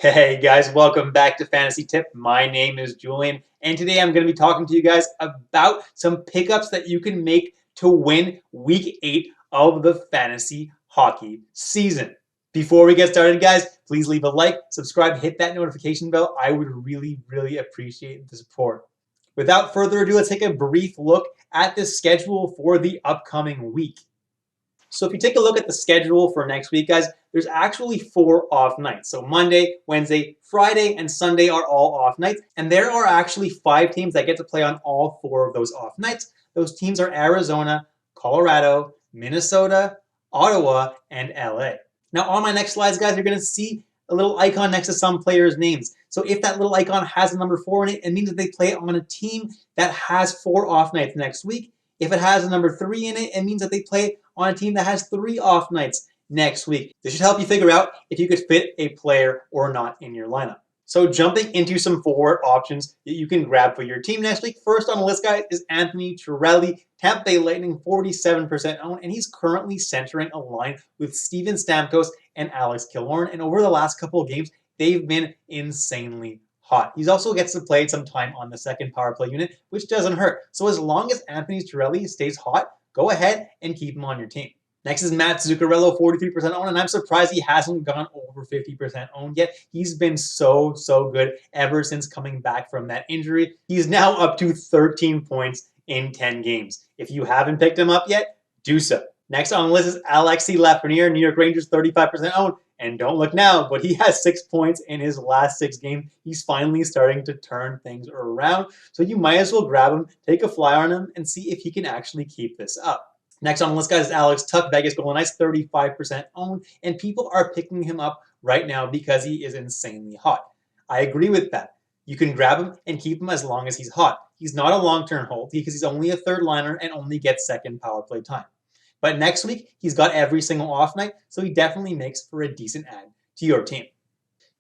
Hey guys, welcome back to Fantasy Tip. My name is Julian, and today I'm going to be talking to you guys about some pickups that you can make to win Week 8 of the fantasy hockey season. Before we get started, guys, please leave a like, subscribe, hit that notification bell. I would really appreciate the support. Without further ado, let's take a brief look at the schedule for the upcoming week. So if you take a look at the schedule for next week, guys, there's actually 4 off nights. So Monday, Wednesday, Friday, and Sunday are all off nights. And there are actually 5 teams that get to play on all 4 of those off nights. Those teams are Arizona, Colorado, Minnesota, Ottawa, and LA. Now on my next slides, guys, you're going to see a little icon next to some players' names. So if that little icon has a number 4 in it, it means that they play on a team that has 4 off nights next week. If it has a number 3 in it, it means that they play on a team that has 3 off nights next week. This should help you figure out if you could fit a player or not in your lineup. So jumping into some forward options that you can grab for your team next week. First on the list, guys, is Anthony Cirelli, Tampa Bay Lightning, 47% owned, and he's currently centering a line with Steven Stamkos and Alex Killorn. And over the last couple of games, they've been insanely hot. He also gets to play some time on the second power play unit, which doesn't hurt. So as long as Anthony Cirelli stays hot, go ahead and keep him on your team. Next is Matt Zuccarello, 43% owned, and I'm surprised he hasn't gone over 50% owned yet. He's been so good ever since coming back from that injury. He's now up to 13 points in 10 games. If you haven't picked him up yet, do so. Next on the list is Alexis Lafreniere, New York Rangers, 35% owned. And don't look now, but he has 6 points in his last 6 games. He's finally starting to turn things around. So you might as well grab him, take a flyer on him, and see if he can actually keep this up. Next on the list, guys, is Alex Tuch, Vegas Golden Knights, 35% owned. And people are picking him up right now because he is insanely hot. I agree with that. You can grab him and keep him as long as he's hot. He's not a long-term hold because he's only a third liner and only gets second power play time. But next week, he's got every single off night, so he definitely makes for a decent add to your team.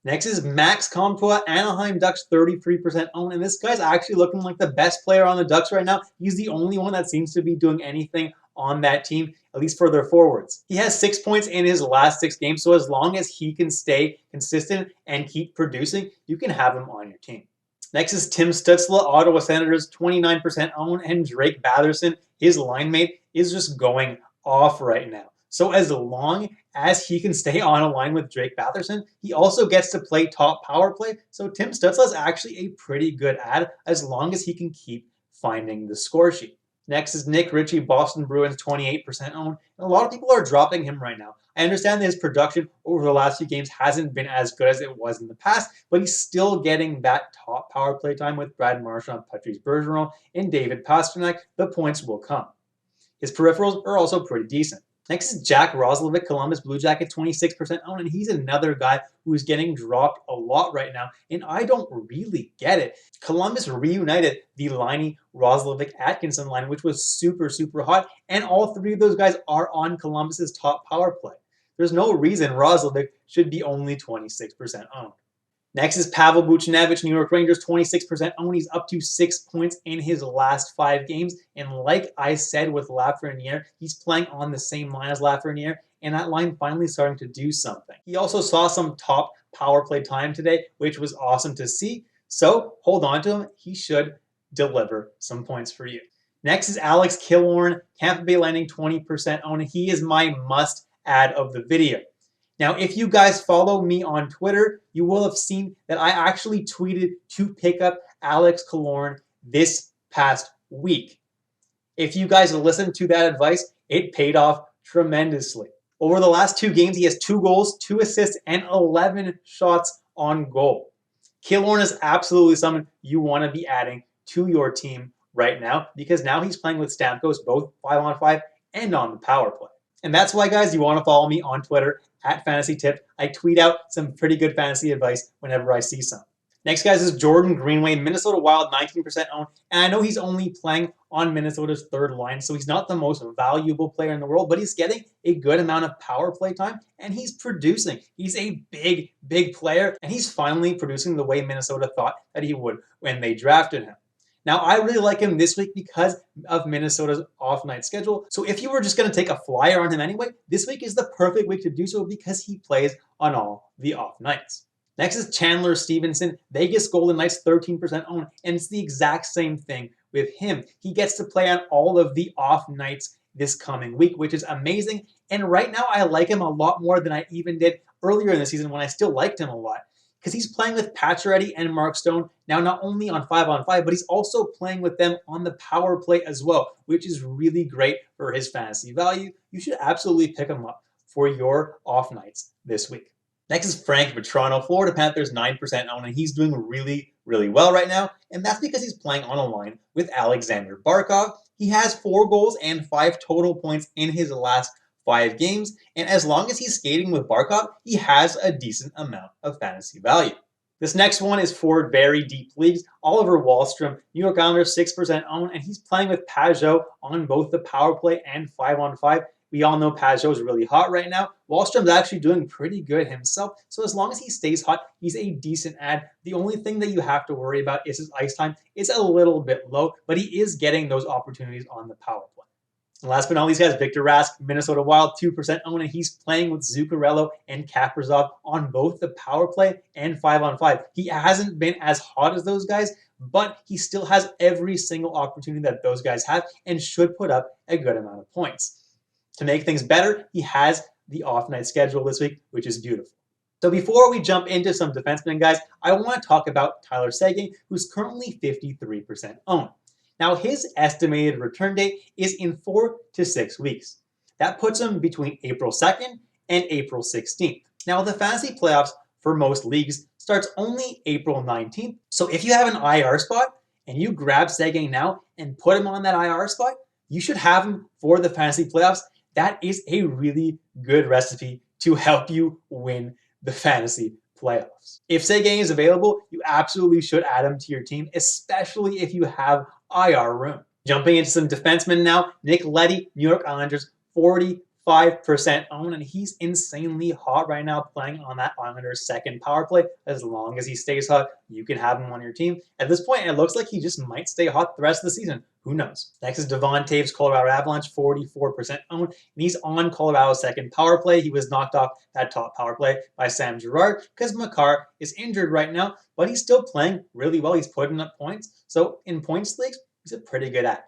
Next is Max Comtois, Anaheim Ducks, 33% owned, and this guy's actually looking like the best player on the Ducks right now. He's the only one that seems to be doing anything on that team, at least for their forwards. He has 6 points in his last 6 games, so as long as he can stay consistent and keep producing, you can have him on your team. Next is Tim Stützle, Ottawa Senators, 29% owned, and Drake Batherson, his line mate, is just going off right now. So as long as he can stay on a line with Drake Batherson, he also gets to play top power play. So Tim Stützle is actually a pretty good add as long as he can keep finding the score sheet. Next is Nick Ritchie, Boston Bruins, 28% owned. And a lot of people are dropping him right now. I understand that his production over the last few games hasn't been as good as it was in the past, but he's still getting that top power play time with Brad Marchand, Patrice Bergeron, and David Pastrnak. The points will come. His peripherals are also pretty decent. Next is Jack Roslovic, Columbus Blue Jackets, 26% owned, and he's another guy who's getting dropped a lot right now, and I don't really get it. Columbus reunited the Liney, Roslovic, Atkinson line, which was super hot, and all 3 of those guys are on Columbus's top power play. There's no reason Roslovic should be only 26% owned. Next is Pavel Buchnevich, New York Rangers, 26% owned. He's up to 6 points in his last 5 games. And like I said with Lafreniere, he's playing on the same line as Lafreniere, and that line finally starting to do something. He also saw some top power play time today, which was awesome to see. So hold on to him. He should deliver some points for you. Next is Alex Killorn, Tampa Bay Lightning, 20% owned. He is my must add of the video. Now, if you guys follow me on Twitter, you will have seen that I actually tweeted to pick up Alex Killorn this past week. If you guys listened to that advice, it paid off tremendously. Over the last 2 games, he has 2 goals, 2 assists, and 11 shots on goal. Killorn is absolutely someone you want to be adding to your team right now because now he's playing with Stamkos both 5-on-5 and on the power play. And that's why, guys, you want to follow me on Twitter at Fantasy Tip. I tweet out some pretty good fantasy advice whenever I see some. Next, guys, is Jordan Greenway, Minnesota Wild, 19% owned. And I know he's only playing on Minnesota's third line, so he's not the most valuable player in the world, but he's getting a good amount of power play time, and he's producing. He's a big player, and he's finally producing the way Minnesota thought that he would when they drafted him. Now, I really like him this week because of Minnesota's off-night schedule. So if you were just going to take a flyer on him anyway, this week is the perfect week to do so because he plays on all the off nights. Next is Chandler Stevenson, Vegas Golden Knights 13% owned, and it's the exact same thing with him. He gets to play on all of the off nights this coming week, which is amazing. And right now, I like him a lot more than I even did earlier in the season when I still liked him a lot. Because he's playing with Pacioretty and Mark Stone now, not only on 5-on-5, but he's also playing with them on the power play as well, which is really great for his fantasy value. You should absolutely pick him up for your off nights this week. Next is Frank Vetrano, Florida Panthers 9% owned, and he's doing really, really well right now. And that's because he's playing on a line with Alexander Barkov. He has 4 goals and 5 total points in his last 5 games. And as long as he's skating with Barkov, he has a decent amount of fantasy value. This next one is for very deep leagues. Oliver Wahlstrom, New York Islanders 6% owned, and he's playing with Pajot on both the power play and 5-on-5. We all know Pajot is really hot right now. Wahlstrom's actually doing pretty good himself. So as long as he stays hot, he's a decent ad. The only thing that you have to worry about is his ice time. It's a little bit low, but he is getting those opportunities on the power play. And last but not least, guys, Victor Rask, Minnesota Wild, 2% owned, and he's playing with Zuccarello and Kaprizov on both the power play and 5-on-5. He hasn't been as hot as those guys, but he still has every single opportunity that those guys have and should put up a good amount of points. To make things better, he has the off-night schedule this week, which is beautiful. So before we jump into some defensemen, guys, I want to talk about Tyler Seguin, who's currently 53% owned. Now, his estimated return date is in 4 to 6 weeks. That puts him between April 2nd and April 16th. Now, the fantasy playoffs for most leagues starts only April 19th. So if you have an IR spot and you grab Seguin now and put him on that IR spot, you should have him for the fantasy playoffs. That is a really good recipe to help you win the fantasy playoffs. If Seguin is available, you absolutely should add him to your team, especially if you have IR room. Jumping into some defensemen now, Nick Leddy, New York Islanders, 45% owned, and he's insanely hot right now playing on that Islanders second power play. As long as he stays hot, you can have him on your team. At this point, it looks like he just might stay hot the rest of the season. Who knows? Next is Devon Taves, Colorado Avalanche, 44% owned, and he's on Colorado's second power play. He was knocked off that top power play by Sam Girard because Makar is injured right now, but he's still playing really well. He's putting up points. So in points leagues, he's a pretty good ad.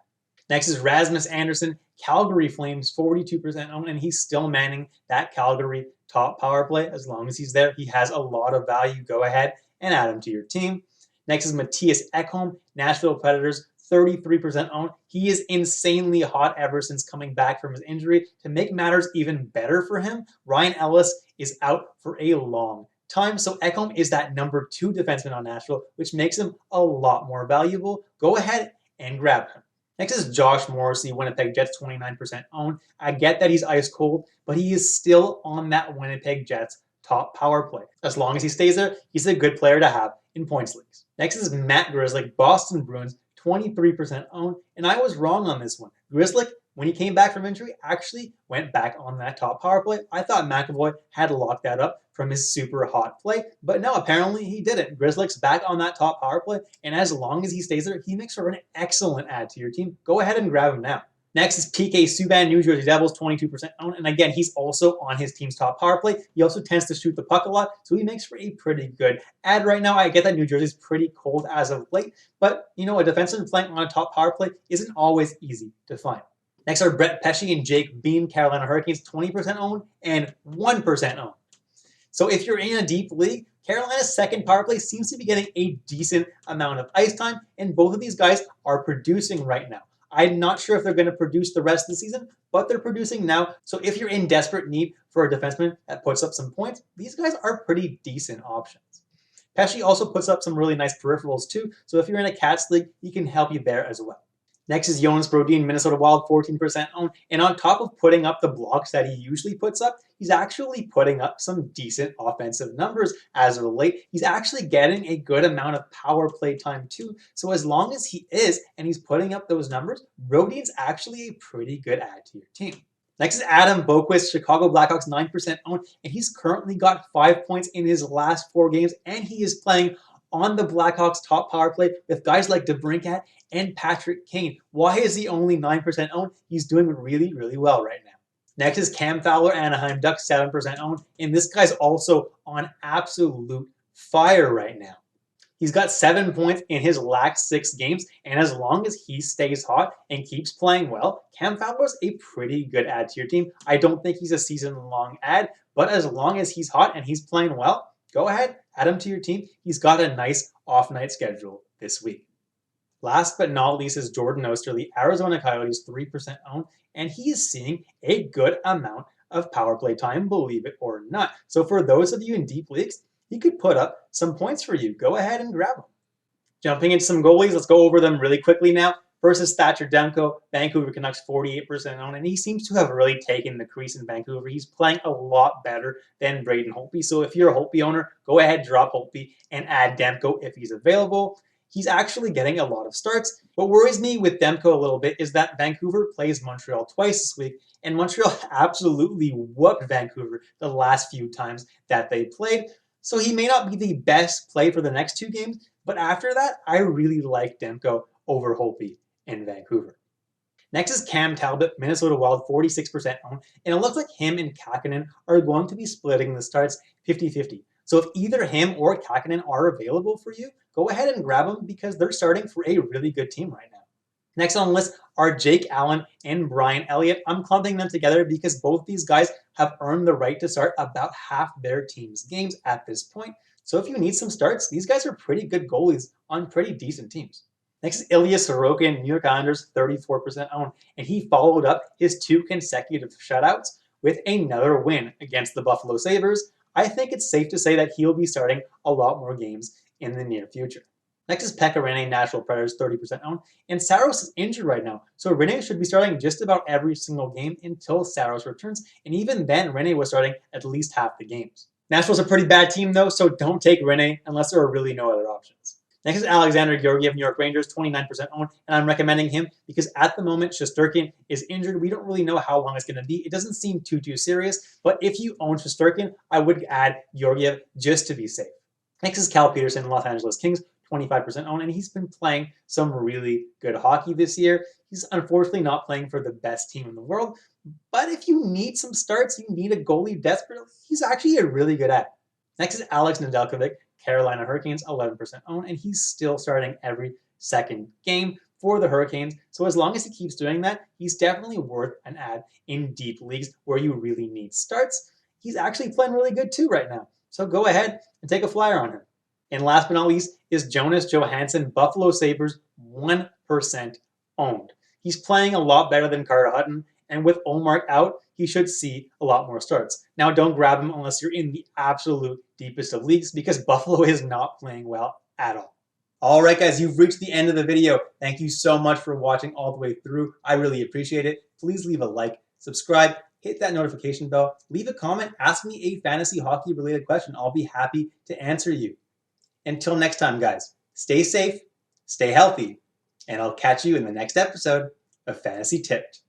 Next is Rasmus Anderson, Calgary Flames, 42% owned, and he's still manning that Calgary top power play. As long as he's there, he has a lot of value. Go ahead and add him to your team. Next is Matthias Ekholm, Nashville Predators, 33% owned. He is insanely hot ever since coming back from his injury. To make matters even better for him, Ryan Ellis is out for a long time. So Ekholm is that number 2 defenseman on Nashville, which makes him a lot more valuable. Go ahead and grab him. Next is Josh Morrissey, Winnipeg Jets, 29% owned. I get that he's ice cold, but he is still on that Winnipeg Jets top power play. As long as he stays there, he's a good player to have in points leagues. Next is Matt Grzelcyk, Boston Bruins, 23% owned, and I was wrong on this one. Grzelcyk, when he came back from injury, actually went back on that top power play. I thought McAvoy had locked that up from his super hot play, but no, apparently he didn't. Grzelcyk's back on that top power play, and as long as he stays there, he makes for an excellent add to your team. Go ahead and grab him now. Next is PK Subban, New Jersey Devils, 22% owned, and again, he's also on his team's top power play. He also tends to shoot the puck a lot, so he makes for a pretty good ad right now. I get that New Jersey's pretty cold as of late, but you know, a defenseman playing on a top power play isn't always easy to find. Next are Brett Pesce and Jake Bean, Carolina Hurricanes, 20% owned and 1% owned. So if you're in a deep league, Carolina's second power play seems to be getting a decent amount of ice time, and both of these guys are producing right now. I'm not sure if they're going to produce the rest of the season, but they're producing now. So if you're in desperate need for a defenseman that puts up some points, these guys are pretty decent options. Pesce also puts up some really nice peripherals too, so if you're in a Cats league, he can help you there as well. Next is Jonas Brodin, Minnesota Wild, 14% owned. And on top of putting up the blocks that he usually puts up, he's actually putting up some decent offensive numbers as of late. He's actually getting a good amount of power play time too. So as long as he is, and he's putting up those numbers, Brodin's actually a pretty good add to your team. Next is Adam Boqvist, Chicago Blackhawks, 9% owned. And he's currently got 5 points in his last 4 games. And he is playing on the Blackhawks top power play with guys like DeBrincat and Patrick Kane. Why is he only 9% owned? He's doing really, really well right now. Next is Cam Fowler, Anaheim Ducks, 7% owned. And this guy's also on absolute fire right now. He's got 7 points in his last 6 games, and as long as he stays hot and keeps playing well, Cam Fowler's a pretty good add to your team. I don't think he's a season-long add, but as long as he's hot and he's playing well, go ahead, add him to your team. He's got a nice off-night schedule this week. Last but not least is Jordan Osterley, Arizona Coyotes 3% owned, and he is seeing a good amount of power play time, believe it or not. So for those of you in deep leagues, he could put up some points for you. Go ahead and grab them. Jumping into some goalies, let's go over them really quickly now. First is Thatcher Demko, Vancouver Canucks 48% owned, and he seems to have really taken the crease in Vancouver. He's playing a lot better than Braden Holtby. So if you're a Holtby owner, go ahead, drop Holtby, and add Demko if he's available. He's actually getting a lot of starts. What worries me with Demko a little bit is that Vancouver plays Montreal twice this week, and Montreal absolutely whooped Vancouver the last few times that they played. So he may not be the best play for the next 2 games, but after that, I really like Demko over Holtby in Vancouver. Next is Cam Talbot, Minnesota Wild, 46% owned, and it looks like him and Kakkonen are going to be splitting the starts 50-50. So if either him or Kakkonen are available for you, go ahead and grab them because they're starting for a really good team right now. Next on the list are Jake Allen and Brian Elliott. I'm clumping them together because both these guys have earned the right to start about half their team's games at this point. So if you need some starts, these guys are pretty good goalies on pretty decent teams. Next is Ilya Sorokin, New York Islanders, 34% owned, and he followed up his 2 consecutive shutouts with another win against the Buffalo Sabres. I think it's safe to say that he'll be starting a lot more games in the near future. Next is Pekka Rinne, Nashville Predators, 30% owned, and Saros is injured right now, so Rinne should be starting just about every single game until Saros returns, and even then Rinne was starting at least half the games. Nashville's a pretty bad team though, so don't take Rinne unless there are really no other options. Next is Alexander Georgiev, New York Rangers, 29% owned, and I'm recommending him because at the moment Shesterkin is injured. We don't really know how long it's going to be. It doesn't seem too serious, but if you own Shesterkin, I would add Georgiev just to be safe. Next is Cal Peterson, Los Angeles Kings, 25% owned, and he's been playing some really good hockey this year. He's unfortunately not playing for the best team in the world, but if you need some starts, you need a goalie desperately, he's actually a really good add. Next is Alex Nedeljkovic, Carolina Hurricanes, 11% owned, and he's still starting every second game for the Hurricanes. So as long as he keeps doing that, he's definitely worth an add in deep leagues where you really need starts. He's actually playing really good too right now. So go ahead and take a flyer on him. And last but not least is Jonas Johansson, Buffalo Sabres, 1% owned. He's playing a lot better than Carter Hutton, and with Ullmark out, he should see a lot more starts. Now, don't grab him unless you're in the absolute deepest of leagues because Buffalo is not playing well at all. All right, guys, you've reached the end of the video. Thank you so much for watching all the way through. I really appreciate it. Please leave a like, subscribe, hit that notification bell, leave a comment, ask me a fantasy hockey related question. I'll be happy to answer you. Until next time, guys, stay safe, stay healthy, and I'll catch you in the next episode of Fantasy Tipped.